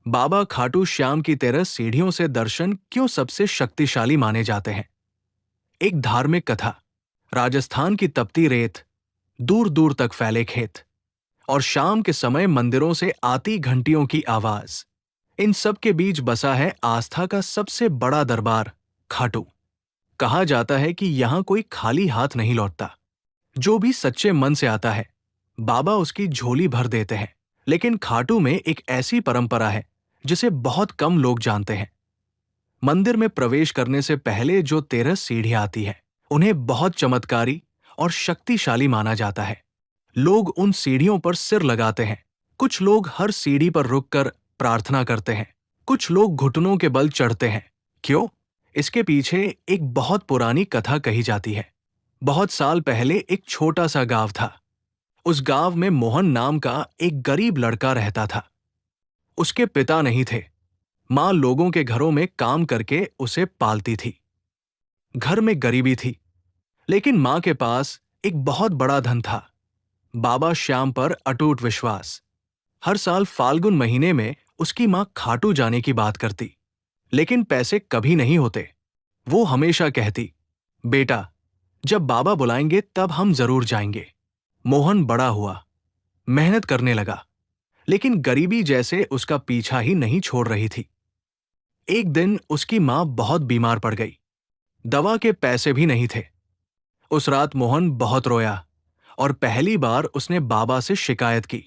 बाबा खाटू श्याम की तरह सीढ़ियों से दर्शन क्यों सबसे शक्तिशाली माने जाते हैं? एक धार्मिक कथा। राजस्थान की तपती रेत, दूर दूर तक फैले खेत और शाम के समय मंदिरों से आती घंटियों की आवाज, इन सब के बीच बसा है आस्था का सबसे बड़ा दरबार, खाटू। कहा जाता है कि यहां कोई खाली हाथ नहीं लौटता। जो भी सच्चे मन से आता है, बाबा उसकी झोली भर देते हैं। लेकिन खाटू में एक ऐसी परंपरा है जिसे बहुत कम लोग जानते हैं। मंदिर में प्रवेश करने से पहले जो 13 सीढ़ियां आती है, उन्हें बहुत चमत्कारी और शक्तिशाली माना जाता है। लोग उन सीढ़ियों पर सिर लगाते हैं। कुछ लोग हर सीढ़ी पर रुककर प्रार्थना करते हैं। कुछ लोग घुटनों के बल चढ़ते हैं। क्यों? इसके पीछे एक बहुत पुरानी कथा कही जाती है। बहुत साल पहले एक छोटा सा गांव था। उस गांव में मोहन नाम का एक गरीब लड़का रहता था। उसके पिता नहीं थे। मां लोगों के घरों में काम करके उसे पालती थी। घर में गरीबी थी, लेकिन मां के पास एक बहुत बड़ा धन था, बाबा श्याम पर अटूट विश्वास। हर साल फाल्गुन महीने में उसकी मां खाटू जाने की बात करती, लेकिन पैसे कभी नहीं होते। वो हमेशा कहती, बेटा, जब बाबा बुलाएंगे तब हम जरूर जाएंगे। मोहन बड़ा हुआ, मेहनत करने लगा, लेकिन गरीबी जैसे उसका पीछा ही नहीं छोड़ रही थी। एक दिन उसकी मां बहुत बीमार पड़ गई। दवा के पैसे भी नहीं थे। उस रात मोहन बहुत रोया और पहली बार उसने बाबा से शिकायत की,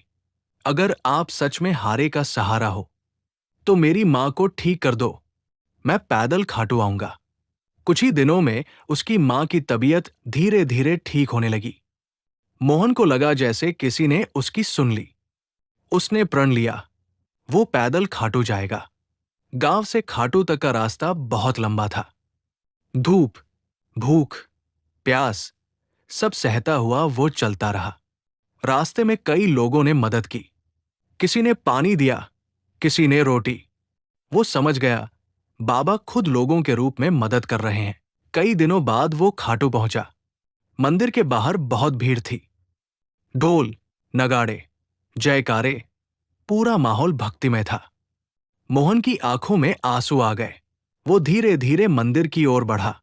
अगर आप सच में हारे का सहारा हो तो मेरी मां को ठीक कर दो, मैं पैदल खाटू आऊंगा। कुछ ही दिनों में उसकी मां की तबीयत धीरे धीरे ठीक होने लगी। मोहन को लगा जैसे किसी ने उसकी सुन ली। उसने प्रण लिया, वो पैदल खाटू जाएगा। गांव से खाटू तक का रास्ता बहुत लंबा था। धूप, भूख, प्यास, सब सहता हुआ वो चलता रहा। रास्ते में कई लोगों ने मदद की। किसी ने पानी दिया, किसी ने रोटी। वो समझ गया, बाबा खुद लोगों के रूप में मदद कर रहे हैं। कई दिनों बाद वो खाटू पहुंचा। मंदिर के बाहर बहुत भीड़ थी। ढोल, नगाड़े, जयकारे, पूरा माहौल भक्तिमय था। मोहन की आंखों में आंसू आ गए। वो धीरे धीरे मंदिर की ओर बढ़ा।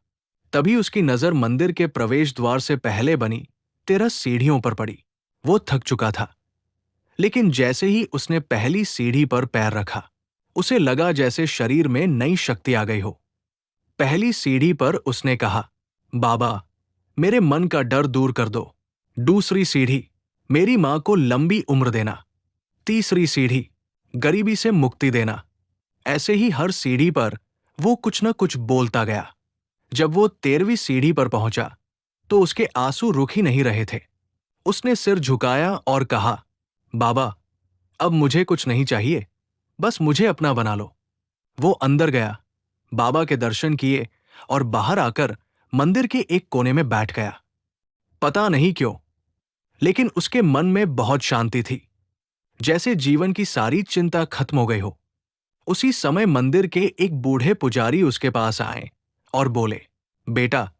तभी उसकी नजर मंदिर के प्रवेश द्वार से पहले बनी 13 सीढ़ियों पर पड़ी। वो थक चुका था, लेकिन जैसे ही उसने पहली सीढ़ी पर पैर रखा, उसे लगा जैसे शरीर में नई शक्ति आ गई हो। पहली सीढ़ी पर उसने कहा, बाबा, मेरे मन का डर दूर कर दो। दूसरी सीढ़ी, मेरी मां को लंबी उम्र देना। तीसरी सीढ़ी, गरीबी से मुक्ति देना। ऐसे ही हर सीढ़ी पर वो कुछ न कुछ बोलता गया। जब वो 13वीं सीढ़ी पर पहुंचा तो उसके आंसू रुक ही नहीं रहे थे। उसने सिर झुकाया और कहा, बाबा, अब मुझे कुछ नहीं चाहिए, बस मुझे अपना बना लो। वो अंदर गया, बाबा के दर्शन किए और बाहर आकर मंदिर के एक कोने में बैठ गया। पता नहीं क्यों, लेकिन उसके मन में बहुत शांति थी, जैसे जीवन की सारी चिंता खत्म हो गई हो। उसी समय मंदिर के एक बूढ़े पुजारी उसके पास आए और बोले, बेटा,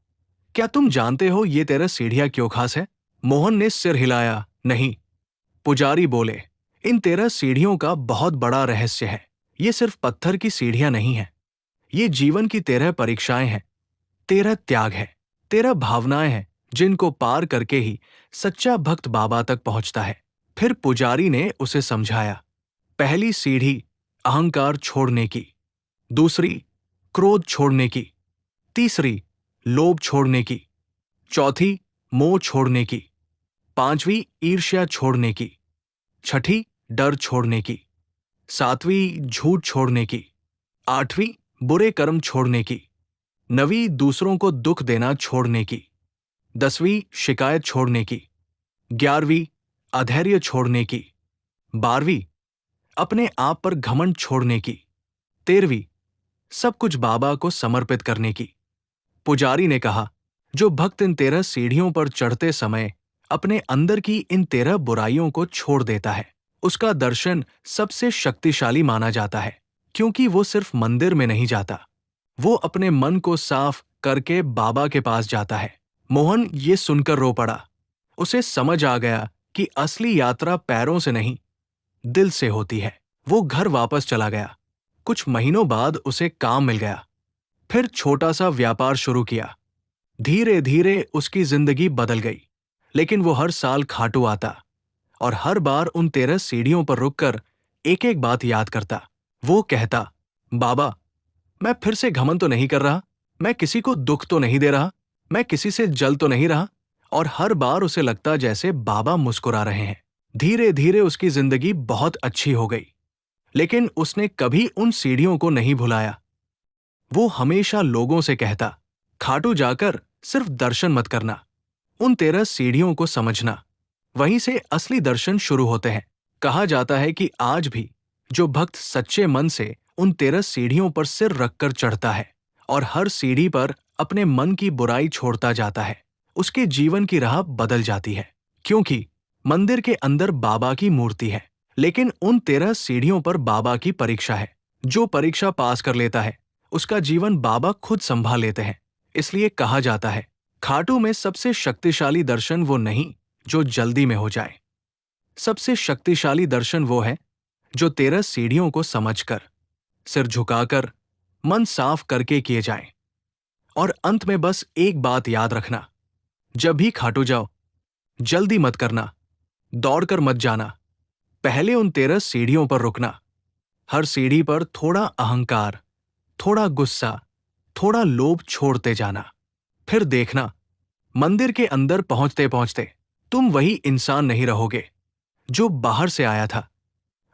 क्या तुम जानते हो ये 13 सीढ़ियां क्यों खास है? मोहन ने सिर हिलाया, नहीं। पुजारी बोले, इन 13 सीढ़ियों का बहुत बड़ा रहस्य है। ये सिर्फ पत्थर की सीढ़ियां नहीं है, ये जीवन की 13 परीक्षाएं हैं। 13 त्याग है, 13 भावनाएं हैं जिनको पार करके ही सच्चा भक्त बाबा तक पहुंचता है। फिर पुजारी ने उसे समझाया, पहली सीढ़ी अहंकार छोड़ने की, दूसरी क्रोध छोड़ने की, तीसरी लोभ छोड़ने की, चौथी मोह छोड़ने की, पांचवी ईर्ष्या छोड़ने की, छठी डर छोड़ने की, सातवीं झूठ छोड़ने की, आठवीं बुरे कर्म छोड़ने की, नवीं दूसरों को दुख देना छोड़ने की, 10वीं शिकायत छोड़ने की, 11वीं अधैर्य छोड़ने की, 12वीं अपने आप पर घमंड छोड़ने की, 13वीं सब कुछ बाबा को समर्पित करने की। पुजारी ने कहा, जो भक्त इन 13 सीढ़ियों पर चढ़ते समय अपने अंदर की इन 13 बुराइयों को छोड़ देता है, उसका दर्शन सबसे शक्तिशाली माना जाता है, क्योंकि वो सिर्फ मंदिर में नहीं जाता, वो अपने मन को साफ करके बाबा के पास जाता है। मोहन ये सुनकर रो पड़ा। उसे समझ आ गया कि असली यात्रा पैरों से नहीं, दिल से होती है। वो घर वापस चला गया। कुछ महीनों बाद उसे काम मिल गया। फिर छोटा सा व्यापार शुरू किया। धीरे धीरे उसकी जिंदगी बदल गई। लेकिन वो हर साल खाटू आता और हर बार उन 13 सीढ़ियों पर रुककर एक एक बात याद करता। वो कहता, बाबा, मैं फिर से घमंड तो नहीं कर रहा, मैं किसी को दुख तो नहीं दे रहा, मैं किसी से जल तो नहीं रहा। और हर बार उसे लगता जैसे बाबा मुस्कुरा रहे हैं। धीरे धीरे उसकी जिंदगी बहुत अच्छी हो गई। लेकिन उसने कभी उन सीढ़ियों को नहीं भुलाया। वो हमेशा लोगों से कहता, खाटू जाकर सिर्फ दर्शन मत करना, उन 13 सीढ़ियों को समझना। वहीं से असली दर्शन शुरू होते हैं। कहा जाता है कि आज भी जो भक्त सच्चे मन से उन 13 सीढ़ियों पर सिर रखकर चढ़ता है और हर सीढ़ी पर अपने मन की बुराई छोड़ता जाता है, उसके जीवन की राह बदल जाती है। क्योंकि मंदिर के अंदर बाबा की मूर्ति है, लेकिन उन 13 सीढ़ियों पर बाबा की परीक्षा है। जो परीक्षा पास कर लेता है, उसका जीवन बाबा खुद संभाल लेते हैं। इसलिए कहा जाता है, खाटू में सबसे शक्तिशाली दर्शन वो नहीं जो जल्दी में हो जाए। सबसे शक्तिशाली दर्शन वो है जो 13 सीढ़ियों को समझकर, सिर झुकाकर, मन साफ करके किए जाए। और अंत में बस एक बात याद रखना, जब भी खाटू जाओ, जल्दी मत करना, दौड़कर मत जाना। पहले उन 13 सीढ़ियों पर रुकना। हर सीढ़ी पर थोड़ा अहंकार, थोड़ा गुस्सा, थोड़ा लोभ छोड़ते जाना। फिर देखना, मंदिर के अंदर पहुंचते पहुंचते तुम वही इंसान नहीं रहोगे जो बाहर से आया था।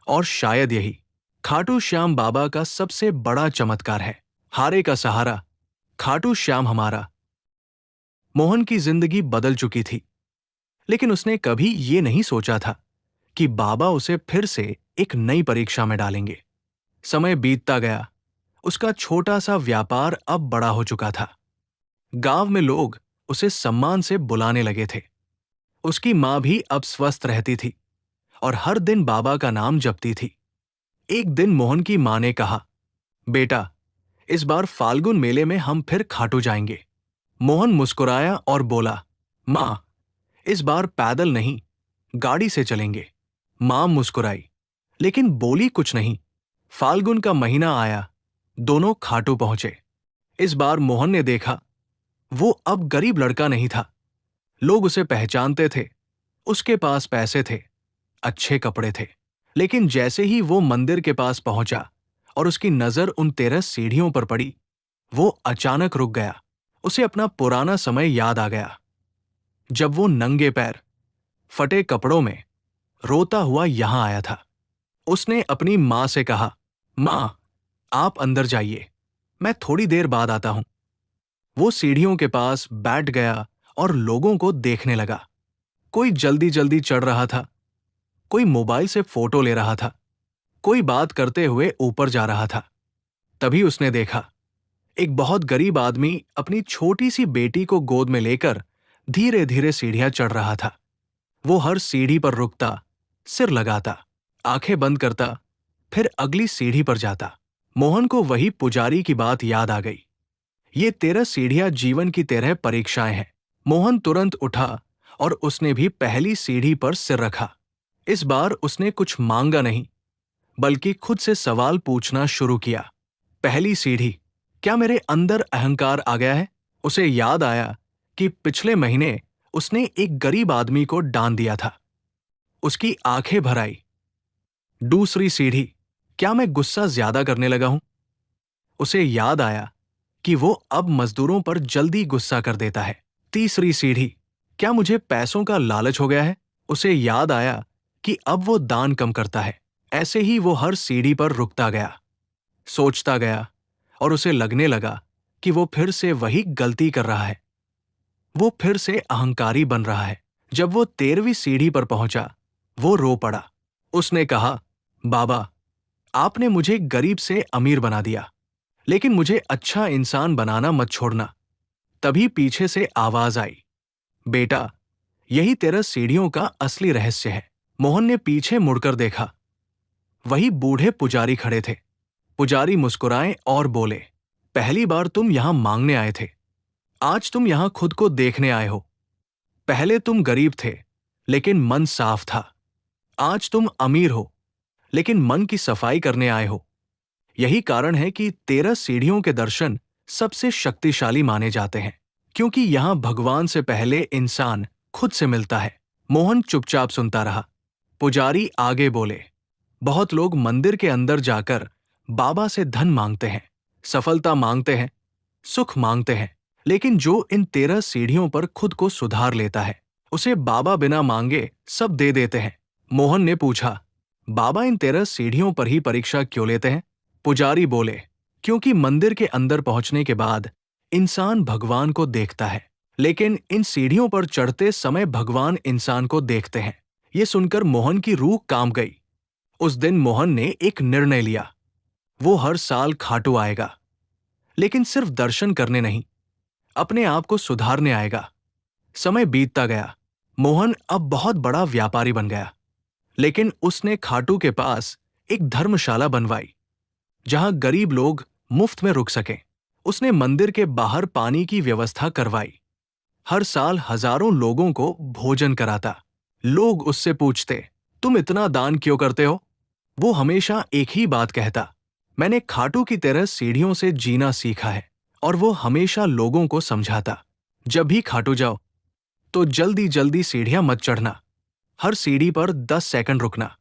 और शायद यही खाटू श्याम बाबा का सबसे बड़ा चमत्कार है। हारे का सहारा, खाटू श्याम हमारा। मोहन की जिंदगी बदल चुकी थी, लेकिन उसने कभी ये नहीं सोचा था कि बाबा उसे फिर से एक नई परीक्षा में डालेंगे। समय बीतता गया। उसका छोटा सा व्यापार अब बड़ा हो चुका था। गांव में लोग उसे सम्मान से बुलाने लगे थे। उसकी मां भी अब स्वस्थ रहती थी और हर दिन बाबा का नाम जपती थी। एक दिन मोहन की मां ने कहा, बेटा, इस बार फाल्गुन मेले में हम फिर खाटू जाएंगे। मोहन मुस्कुराया और बोला, मां, इस बार पैदल नहीं, गाड़ी से चलेंगे। मां मुस्कुराई, लेकिन बोली कुछ नहीं। फाल्गुन का महीना आया, दोनों खाटू पहुंचे। इस बार मोहन ने देखा, वो अब गरीब लड़का नहीं था। लोग उसे पहचानते थे, उसके पास पैसे थे, अच्छे कपड़े थे। लेकिन जैसे ही वो मंदिर के पास पहुंचा और उसकी नजर उन 13 सीढ़ियों पर पड़ी, वो अचानक रुक गया। उसे अपना पुराना समय याद आ गया, जब वो नंगे पैर, फटे कपड़ों में, रोता हुआ यहां आया था। उसने अपनी मां से कहा, मां, आप अंदर जाइए, मैं थोड़ी देर बाद आता हूं। वो सीढ़ियों के पास बैठ गया और लोगों को देखने लगा। कोई जल्दी जल्दी चढ़ रहा था, कोई मोबाइल से फोटो ले रहा था, कोई बात करते हुए ऊपर जा रहा था। तभी उसने देखा, एक बहुत गरीब आदमी अपनी छोटी सी बेटी को गोद में लेकर धीरे धीरे सीढ़ियां चढ़ रहा था। वो हर सीढ़ी पर रुकता, सिर लगाता, आंखें बंद करता, फिर अगली सीढ़ी पर जाता। मोहन को वही पुजारी की बात याद आ गई। ये 13 सीढ़ियां जीवन की 13 परीक्षाएं हैं। मोहन तुरंत उठा और उसने भी पहली सीढ़ी पर सिर रखा। इस बार उसने कुछ मांगा नहीं, बल्कि खुद से सवाल पूछना शुरू किया। पहली सीढ़ी, क्या मेरे अंदर अहंकार आ गया है? उसे याद आया कि पिछले महीने उसने एक गरीब आदमी को दान दिया था। उसकी आंखें भर आई। दूसरी सीढ़ी, क्या मैं गुस्सा ज्यादा करने लगा हूं? उसे याद आया कि वो अब मजदूरों पर जल्दी गुस्सा कर देता है। तीसरी सीढ़ी, क्या मुझे पैसों का लालच हो गया है? उसे याद आया कि अब वो दान कम करता है। ऐसे ही वो हर सीढ़ी पर रुकता गया, सोचता गया, और उसे लगने लगा कि वो फिर से वही गलती कर रहा है। वो फिर से अहंकारी बन रहा है। जब वो 13वीं सीढ़ी पर पहुंचा, वो रो पड़ा। उसने कहा, बाबा, आपने मुझे गरीब से अमीर बना दिया, लेकिन मुझे अच्छा इंसान बनाना मत छोड़ना। तभी पीछे से आवाज आई, बेटा, यही 13 सीढ़ियों का असली रहस्य है। मोहन ने पीछे मुड़कर देखा। वही बूढ़े पुजारी खड़े थे। पुजारी मुस्कुराए और बोले, पहली बार तुम यहां मांगने आए थे, आज तुम यहां खुद को देखने आए हो। पहले तुम गरीब थे, लेकिन मन साफ था। आज तुम अमीर हो, लेकिन मन की सफाई करने आए हो। यही कारण है कि 13 सीढ़ियों के दर्शन सबसे शक्तिशाली माने जाते हैं, क्योंकि यहां भगवान से पहले इंसान खुद से मिलता है। मोहन चुपचाप सुनता रहा। पुजारी आगे बोले, बहुत लोग मंदिर के अंदर जाकर बाबा से धन मांगते हैं, सफलता मांगते हैं, सुख मांगते हैं, लेकिन जो इन 13 सीढ़ियों पर खुद को सुधार लेता है, उसे बाबा बिना मांगे सब दे देते हैं। मोहन ने पूछा, बाबा इन 13 सीढ़ियों पर ही परीक्षा क्यों लेते हैं? पुजारी बोले, क्योंकि मंदिर के अंदर पहुंचने के बाद इंसान भगवान को देखता है, लेकिन इन सीढ़ियों पर चढ़ते समय भगवान इंसान को देखते हैं। ये सुनकर मोहन की रूह कांप गई। उस दिन मोहन ने एक निर्णय लिया। वो हर साल खाटू आएगा, लेकिन सिर्फ दर्शन करने नहीं, अपने आप को सुधारने आएगा। समय बीतता गया। मोहन अब बहुत बड़ा व्यापारी बन गया, लेकिन उसने खाटू के पास एक धर्मशाला बनवाई, जहां गरीब लोग मुफ्त में रुक सकें। उसने मंदिर के बाहर पानी की व्यवस्था करवाई। हर साल हजारों लोगों को भोजन कराता। लोग उससे पूछते, तुम इतना दान क्यों करते हो? वो हमेशा एक ही बात कहता, मैंने खाटू की तरह सीढ़ियों से जीना सीखा है। और वो हमेशा लोगों को समझाता, जब भी खाटू जाओ तो जल्दी जल्दी सीढ़ियां मत चढ़ना। हर सीढ़ी पर 10 सेकंड रुकना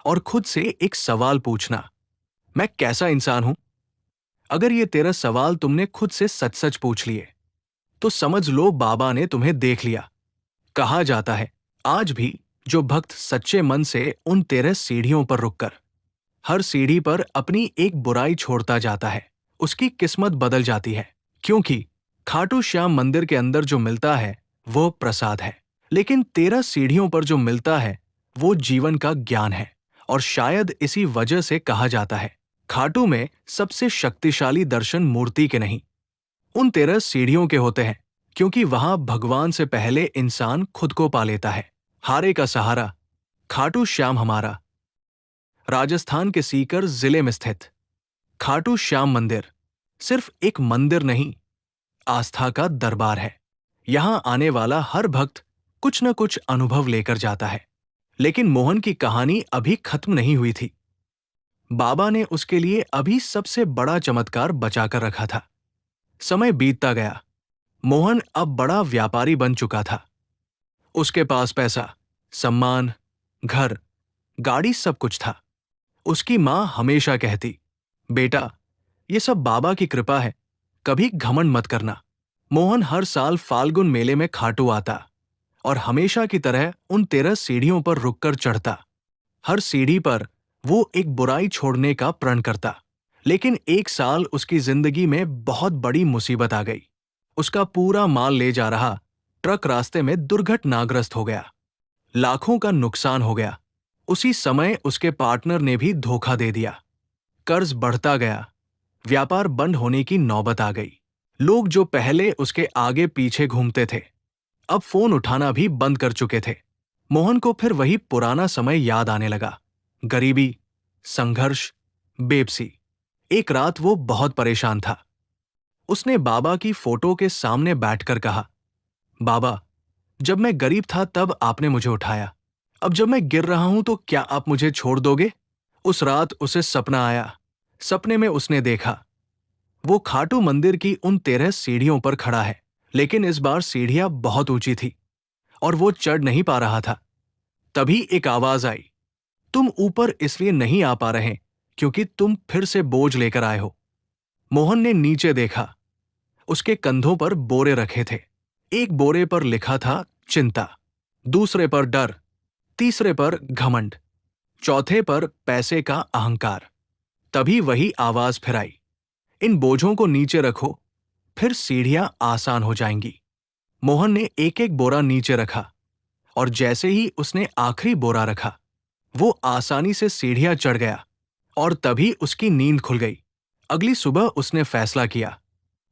और खुद से एक सवाल पूछना, मैं कैसा इंसान हूं? अगर ये 13 सवाल तुमने खुद से सच सच पूछ लिए, तो समझ लो बाबा ने तुम्हें देख लिया। कहा जाता है, आज भी जो भक्त सच्चे मन से उन 13 सीढ़ियों पर रुककर हर सीढ़ी पर अपनी एक बुराई छोड़ता जाता है, उसकी किस्मत बदल जाती है। क्योंकि खाटू श्याम मंदिर के अंदर जो मिलता है वो प्रसाद है, लेकिन 13 सीढ़ियों पर जो मिलता है वो जीवन का ज्ञान है। और शायद इसी वजह से कहा जाता है, खाटू में सबसे शक्तिशाली दर्शन मूर्ति के नहीं, उन 13 सीढ़ियों के होते हैं, क्योंकि वहां भगवान से पहले इंसान खुद को पा लेता है। हारे का सहारा, खाटू श्याम हमारा। राजस्थान के सीकर जिले में स्थित खाटू श्याम मंदिर सिर्फ एक मंदिर नहीं, आस्था का दरबार है। यहां आने वाला हर भक्त कुछ न कुछ अनुभव लेकर जाता है। लेकिन मोहन की कहानी अभी खत्म नहीं हुई थी। बाबा ने उसके लिए अभी सबसे बड़ा चमत्कार बचाकर रखा था। समय बीतता गया। मोहन अब बड़ा व्यापारी बन चुका था। उसके पास पैसा, सम्मान, घर, गाड़ी सब कुछ था। उसकी मां हमेशा कहती, बेटा, ये सब बाबा की कृपा है, कभी घमंड मत करना। मोहन हर साल फाल्गुन मेले में खाटू आता और हमेशा की तरह उन 13 सीढ़ियों पर रुककर चढ़ता। हर सीढ़ी पर वो एक बुराई छोड़ने का प्रण करता। लेकिन एक साल उसकी जिंदगी में बहुत बड़ी मुसीबत आ गई। उसका पूरा माल ले जा रहा ट्रक रास्ते में दुर्घटनाग्रस्त हो गया। लाखों का नुकसान हो गया। उसी समय उसके पार्टनर ने भी धोखा दे दिया। कर्ज बढ़ता गया। व्यापार बंद होने की नौबत आ गई। लोग जो पहले उसके आगे पीछे घूमते थे, अब फोन उठाना भी बंद कर चुके थे। मोहन को फिर वही पुराना समय याद आने लगा। गरीबी, संघर्ष, बेबसी। एक रात वो बहुत परेशान था। उसने बाबा की फोटो के सामने बैठकर कहा, बाबा, जब मैं गरीब था तब आपने मुझे उठाया, अब जब मैं गिर रहा हूं तो क्या आप मुझे छोड़ दोगे? उस रात उसे सपना आया। सपने में उसने देखा, वो खाटू मंदिर की उन 13 सीढ़ियों पर खड़ा है, लेकिन इस बार सीढ़ियां बहुत ऊंची थी और वो चढ़ नहीं पा रहा था। तभी एक आवाज आई, तुम ऊपर इसलिए नहीं आ पा रहे क्योंकि तुम फिर से बोझ लेकर आए हो। मोहन ने नीचे देखा। उसके कंधों पर बोरे रखे थे। एक बोरे पर लिखा था चिंता, दूसरे पर डर, तीसरे पर घमंड, चौथे पर पैसे का अहंकार। तभी वही आवाज फिर आई, इन बोझों को नीचे रखो, फिर सीढ़ियां आसान हो जाएंगी। मोहन ने एक एक बोरा नीचे रखा और जैसे ही उसने आखिरी बोरा रखा, वो आसानी से सीढ़ियां चढ़ गया और तभी उसकी नींद खुल गई। अगली सुबह उसने फैसला किया,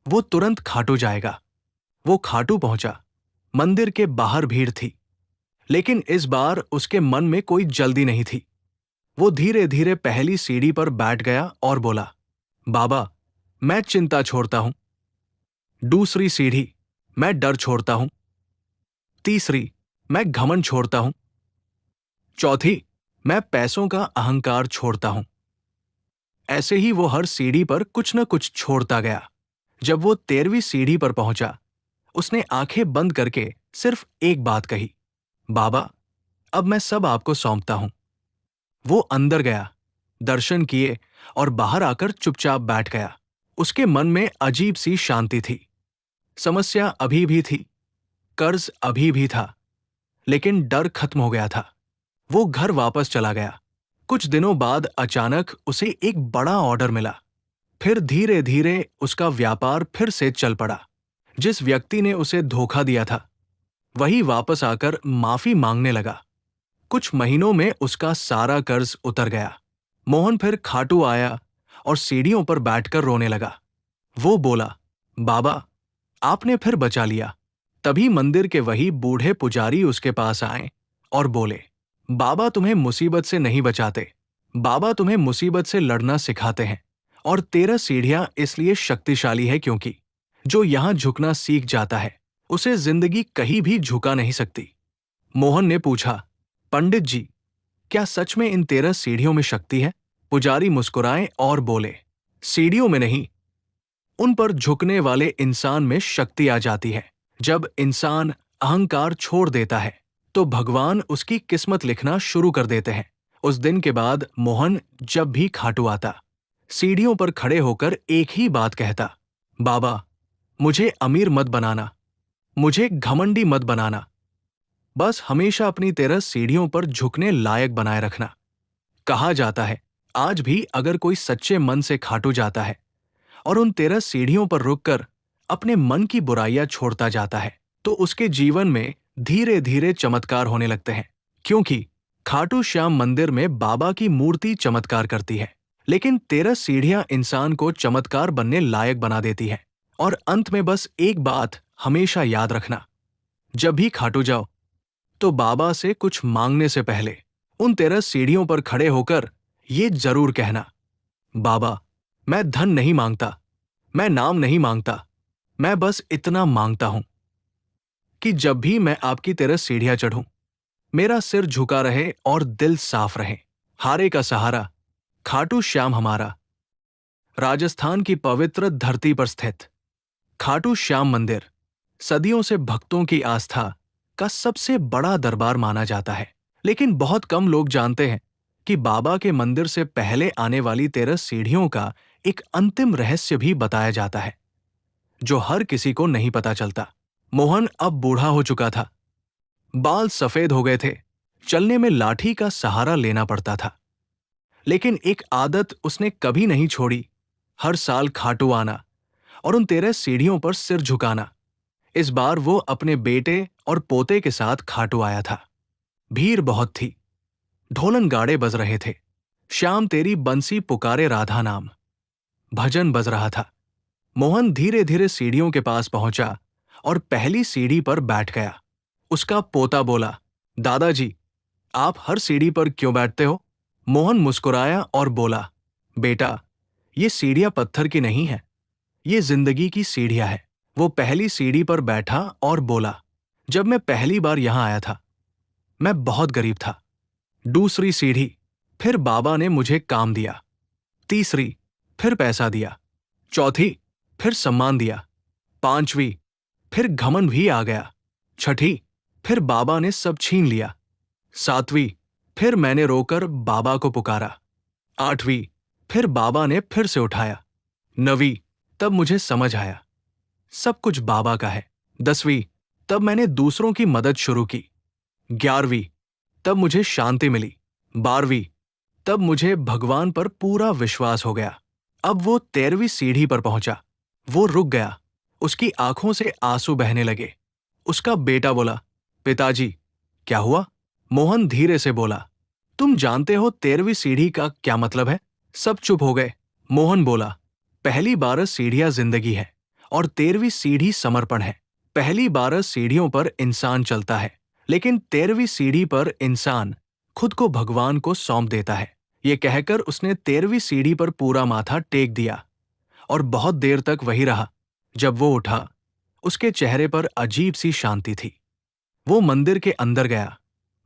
वो तुरंत खाटू जाएगा। वो खाटू पहुंचा। मंदिर के बाहर भीड़ थी, लेकिन इस बार उसके मन में कोई जल्दी नहीं थी। वो धीरे धीरे पहली सीढ़ी पर बैठ गया और बोला, बाबा, मैं चिंता छोड़ता हूं। दूसरी सीढ़ी, मैं डर छोड़ता हूं। तीसरी, मैं घमंड छोड़ता हूं। चौथी, मैं पैसों का अहंकार छोड़ता हूं। ऐसे ही वो हर सीढ़ी पर कुछ न कुछ छोड़ता गया। जब वो 13वीं सीढ़ी पर पहुंचा, उसने आंखें बंद करके सिर्फ एक बात कही, बाबा, अब मैं सब आपको सौंपता हूं। वो अंदर गया, दर्शन किए और बाहर आकर चुपचाप बैठ गया। उसके मन में अजीब सी शांति थी। समस्या अभी भी थी, कर्ज अभी भी था, लेकिन डर खत्म हो गया था। वो घर वापस चला गया। कुछ दिनों बाद अचानक उसे एक बड़ा ऑर्डर मिला। फिर धीरे धीरे उसका व्यापार फिर से चल पड़ा। जिस व्यक्ति ने उसे धोखा दिया था, वही वापस आकर माफी मांगने लगा। कुछ महीनों में उसका सारा कर्ज उतर गया। मोहन फिर खाटू आया और सीढ़ियों पर बैठकर रोने लगा। वो बोला, बाबा, आपने फिर बचा लिया। तभी मंदिर के वही बूढ़े पुजारी उसके पास आए और बोले, बाबा तुम्हें मुसीबत से नहीं बचाते, बाबा तुम्हें मुसीबत से लड़ना सिखाते हैं। और 13 सीढ़ियां इसलिए शक्तिशाली है क्योंकि जो यहां झुकना सीख जाता है, उसे जिंदगी कहीं भी झुका नहीं सकती। मोहन ने पूछा, पंडित जी, क्या सच में इन 13 सीढ़ियों में शक्ति है? पुजारी मुस्कुराए और बोले, सीढ़ियों में नहीं, उन पर झुकने वाले इंसान में शक्ति आ जाती है। जब इंसान अहंकार छोड़ देता है, तो भगवान उसकी किस्मत लिखना शुरू कर देते हैं। उस दिन के बाद मोहन जब भी खाटू आता, सीढ़ियों पर खड़े होकर एक ही बात कहता, बाबा, मुझे अमीर मत बनाना, मुझे घमंडी मत बनाना, बस हमेशा अपनी 13 सीढ़ियों पर झुकने लायक बनाए रखना। कहा जाता है, आज भी अगर कोई सच्चे मन से खाटू जाता है और उन 13 सीढ़ियों पर रुककर अपने मन की बुराइयां छोड़ता जाता है, तो उसके जीवन में धीरे धीरे चमत्कार होने लगते हैं। क्योंकि खाटू श्याम मंदिर में बाबा की मूर्ति चमत्कार करती है, लेकिन 13 सीढ़ियां इंसान को चमत्कार बनने लायक बना देती है। और अंत में बस एक बात हमेशा याद रखना, जब भी खाटू जाओ, तो बाबा से कुछ मांगने से पहले उन 13 सीढ़ियों पर खड़े होकर ये जरूर कहना, बाबा, मैं धन नहीं मांगता, मैं नाम नहीं मांगता, मैं बस इतना मांगता हूं कि जब भी मैं आपकी 13 सीढ़ियां चढ़ूं, मेरा सिर झुका रहे और दिल साफ रहे। हारे का सहारा, खाटू श्याम हमारा। राजस्थान की पवित्र धरती पर स्थित खाटू श्याम मंदिर सदियों से भक्तों की आस्था का सबसे बड़ा दरबार माना जाता है। लेकिन बहुत कम लोग जानते हैं कि बाबा के मंदिर से पहले आने वाली 13 सीढ़ियों का एक अंतिम रहस्य भी बताया जाता है, जो हर किसी को नहीं पता चलता। मोहन अब बूढ़ा हो चुका था, बाल सफेद हो गए थे, चलने में लाठी का सहारा लेना पड़ता था। लेकिन एक आदत उसने कभी नहीं छोड़ी, हर साल खाटू आना और उन 13 सीढ़ियों पर सिर झुकाना। इस बार वो अपने बेटे और पोते के साथ खाटू आया था। भीड़ बहुत थी, ढोलन गाड़े बज रहे थे, श्याम तेरी बंसी पुकारे राधा नाम भजन बज रहा था। मोहन धीरे धीरे सीढ़ियों के पास पहुंचा और पहली सीढ़ी पर बैठ गया। उसका पोता बोला, दादाजी, आप हर सीढ़ी पर क्यों बैठते हो? मोहन मुस्कुराया और बोला, बेटा, ये सीढ़ियां पत्थर की नहीं है, ये जिंदगी की सीढ़ियां है। वो पहली सीढ़ी पर बैठा और बोला, जब मैं पहली बार यहां आया था, मैं बहुत गरीब था। दूसरी सीढ़ी, फिर बाबा ने मुझे काम दिया। तीसरी, फिर पैसा दिया। चौथी, फिर सम्मान दिया। पांचवी, फिर घमंड भी आ गया। छठी, फिर बाबा ने सब छीन लिया। सातवीं, फिर मैंने रोकर बाबा को पुकारा। आठवीं, फिर बाबा ने फिर से उठाया। नवीं, तब मुझे समझ आया, सब कुछ बाबा का है। 10वीं, तब मैंने दूसरों की मदद शुरू की। 11वीं, तब मुझे शांति मिली। 12वीं, तब मुझे भगवान पर पूरा विश्वास हो गया। अब वो 13वीं सीढ़ी पर पहुंचा। वो रुक गया, उसकी आंखों से आंसू बहने लगे। उसका बेटा बोला, पिताजी, क्या हुआ? मोहन धीरे से बोला, तुम जानते हो 13वीं सीढ़ी का क्या मतलब है? सब चुप हो गए। मोहन बोला, पहली 12 सीढ़ियां जिंदगी है और 13वीं सीढ़ी समर्पण है। पहली 12 सीढ़ियों पर इंसान चलता है, लेकिन 13वीं सीढ़ी पर इंसान खुद को भगवान को सौंप देता है। ये कहकर उसने 13वीं सीढ़ी पर पूरा माथा टेक दिया और बहुत देर तक वही रहा। जब वो उठा, उसके चेहरे पर अजीब सी शांति थी। वो मंदिर के अंदर गया,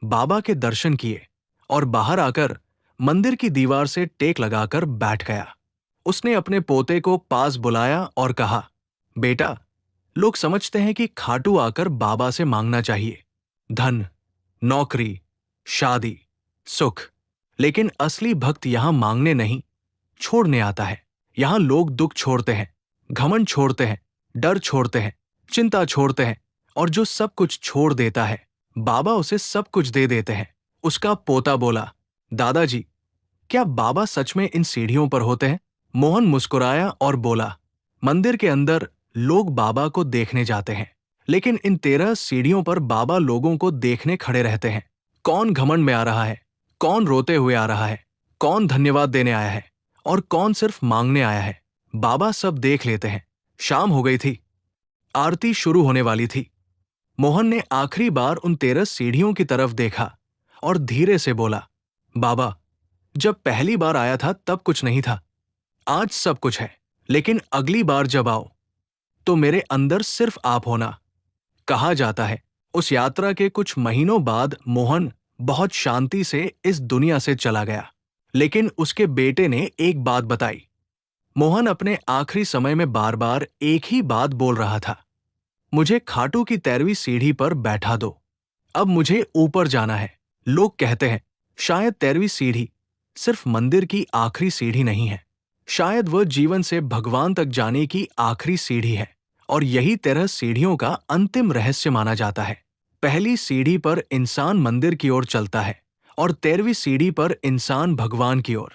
बाबा के दर्शन किए और बाहर आकर मंदिर की दीवार से टेक लगाकर बैठ गया। उसने अपने पोते को पास बुलाया और कहा, बेटा, लोग समझते हैं कि खाटू आकर बाबा से मांगना चाहिए, धन, नौकरी, शादी, सुख। लेकिन असली भक्त यहां मांगने नहीं, छोड़ने आता है। यहां लोग दुख छोड़ते हैं, घमंड छोड़ते हैं, डर छोड़ते हैं, चिंता छोड़ते हैं, और जो सब कुछ छोड़ देता है बाबा उसे सब कुछ दे देते हैं। उसका पोता बोला, दादाजी, क्या बाबा सच में इन सीढ़ियों पर होते हैं? मोहन मुस्कुराया और बोला, मंदिर के अंदर लोग बाबा को देखने जाते हैं, लेकिन इन 13 सीढ़ियों पर बाबा लोगों को देखने खड़े रहते हैं। कौन घमंड में आ रहा है, कौन रोते हुए आ रहा है, कौन धन्यवाद देने आया है और कौन सिर्फ मांगने आया है, बाबा सब देख लेते हैं। शाम हो गई थी, आरती शुरू होने वाली थी। मोहन ने आखिरी बार उन 13 सीढ़ियों की तरफ देखा और धीरे से बोला, बाबा, जब पहली बार आया था तब कुछ नहीं था, आज सब कुछ है। लेकिन अगली बार जब आओ तो मेरे अंदर सिर्फ आप होना। कहा जाता है उस यात्रा के कुछ महीनों बाद मोहन बहुत शांति से इस दुनिया से चला गया। लेकिन उसके बेटे ने एक बात बताई। मोहन अपने आखिरी समय में बार बार एक ही बात बोल रहा था, मुझे खाटू की 13वीं सीढ़ी पर बैठा दो, अब मुझे ऊपर जाना है। लोग कहते हैं शायद 13वीं सीढ़ी सिर्फ मंदिर की आखिरी सीढ़ी नहीं है, शायद वह जीवन से भगवान तक जाने की आखिरी सीढ़ी है। और यही 13 सीढ़ियों का अंतिम रहस्य माना जाता है। पहली सीढ़ी पर इंसान मंदिर की ओर चलता है और 13वीं सीढ़ी पर इंसान भगवान की ओर।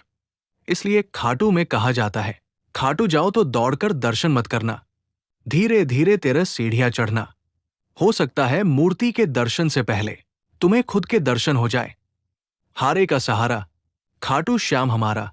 इसलिए खाटू में कहा जाता है, खाटू जाओ तो दौड़कर दर्शन मत करना, धीरे धीरे 13 सीढ़ियां चढ़ना। हो सकता है मूर्ति के दर्शन से पहले तुम्हें खुद के दर्शन हो जाए। हारे का सहारा, खाटू श्याम हमारा।